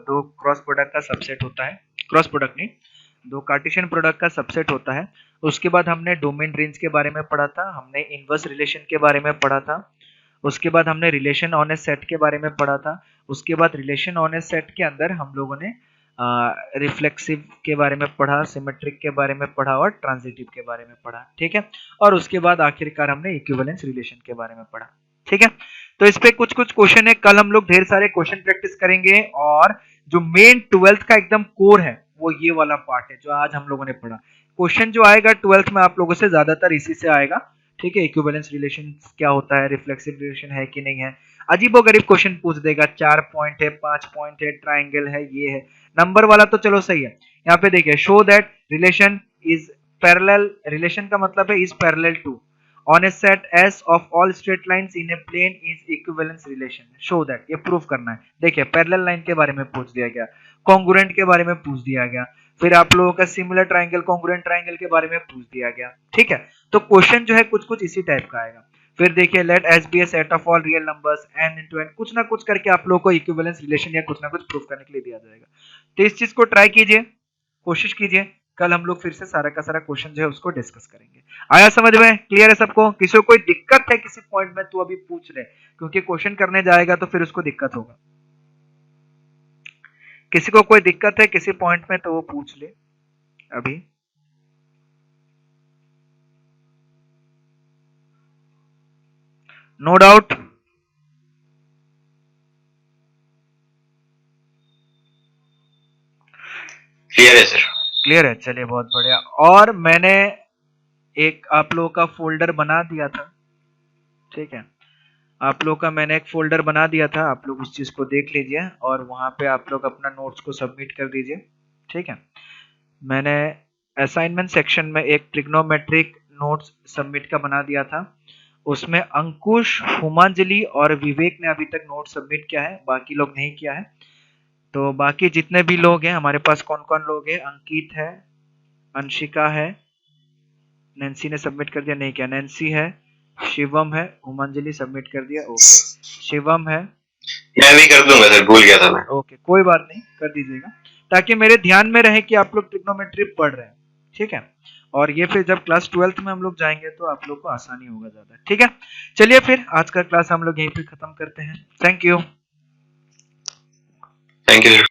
दो क्रॉस प्रोडक्ट का सबसेट होता है, क्रॉस प्रोडक्ट नहीं, दो कार्टेशियन प्रोडक्ट का सबसेट होता है। उसके बाद हमने डोमेन रेंज के बारे में पढ़ा था, हमने इनवर्स रिलेशन के बारे में पढ़ा था। उसके बाद हमने रिलेशन ऑन ए सेट के बारे में पढ़ा था। उसके बाद रिलेशन ऑन ए सेट के अंदर हम लोगों ने रिफ्लेक्सिव के बारे में पढ़ा, सिमेट्रिक के बारे में पढ़ा और ट्रांजिटिव के बारे में पढ़ा। ठीक है, और उसके बाद आखिरकार हमने इक्विवेलेंस रिलेशन के बारे में पढ़ा। ठीक है, तो इस पे कुछ कुछ क्वेश्चन है, कल हम लोग ढेर सारे क्वेश्चन प्रैक्टिस करेंगे, और जो मेन 12th का एकदम कोर है वो ये वाला पार्ट है जो आज हम लोगों ने पढ़ा। क्वेश्चन जो आएगा 12th में आप लोगों से ज्यादातर इसी से आएगा। ठीक है, इक्विवेलेंस रिलेशन क्या होता है, रिफ्लेक्सिव रिलेशन है कि नहीं है, अजीबोगरीब क्वेश्चन पूछ देगा, 4 पॉइंट है, 5 पॉइंट है, ट्राइंगल है, ये है। नंबर वाला तो चलो सही है। यहाँ पे देखिए, show that relation is parallel, relation का मतलब है is parallel to on a set S of all straight lines in a plane is equivalence relation, show that, ये प्रूफ करना है। देखिए, पैरेलल लाइन के बारे में पूछ दिया गया, कॉन्ग्रुएंट के बारे में पूछ दिया गया, फिर आप लोगों का सिमिलर ट्राइंगल कॉन्ग्रुएंट ट्राइंगल के बारे में पूछ दिया गया। ठीक है, तो क्वेश्चन जो है कुछ कुछ इसी टाइप का आएगा। फिर देखिए, let S be a set of all real numbers n into n, कुछ ना कुछ करके आप लोगों को इक्विवेलेंस रिलेशन या कुछ ना कुछ प्रूफ करने के लिए दिया जाएगा। तो इस चीज को ट्राई कीजिए, कोशिश कीजिए। कल हम लोग फिर से सारा का सारा क्वेश्चन जो है उसको डिस्कस करेंगे। आया समझ में, क्लियर है सबको? किसी को कोई दिक्कत है किसी पॉइंट में तो अभी पूछ ले, क्योंकि क्वेश्चन करने जाएगा तो फिर उसको दिक्कत होगा। किसी को कोई दिक्कत है किसी पॉइंट में तो वो पूछ ले अभी। No doubt? क्लियर है सर। क्लियर है, चलिए बहुत बढ़िया। और मैंने एक आप लोगों का फोल्डर बना दिया था, ठीक है, आप लोग का मैंने एक फोल्डर बना दिया था, आप लोग उस चीज को देख लीजिए और वहां पे आप लोग अपना नोट्स को सबमिट कर दीजिए, ठीक है। मैंने असाइनमेंट सेक्शन में एक ट्रिग्नोमेट्रिक नोट्स सबमिट का बना दिया था, उसमें अंकुश, हुमांजलि और विवेक ने अभी तक नोट सबमिट किया है, बाकी लोग नहीं किया है। तो बाकी जितने भी लोग हैं हमारे पास, कौन कौन लोग हैं? अंकित है, अंशिका है, नैन्सी ने सबमिट कर दिया, नहीं किया, नैन्सी है, शिवम है, हुमांजलि सबमिट कर दिया, ओके, शिवम है, मैं भी कर दूंगा सर, भूल गया था मैं। ओके, कोई बात नहीं, कर दीजिएगा ताकि मेरे ध्यान में रहे कि आप लोग ट्रिग्नोमेट्री पढ़ रहे हैं, ठीक है। और ये फिर जब क्लास 12th में हम लोग जाएंगे तो आप लोग को आसानी होगा ज्यादा, ठीक है। चलिए फिर आज का क्लास हम लोग यहीं पे खत्म करते हैं। Thank you. Thank you sir.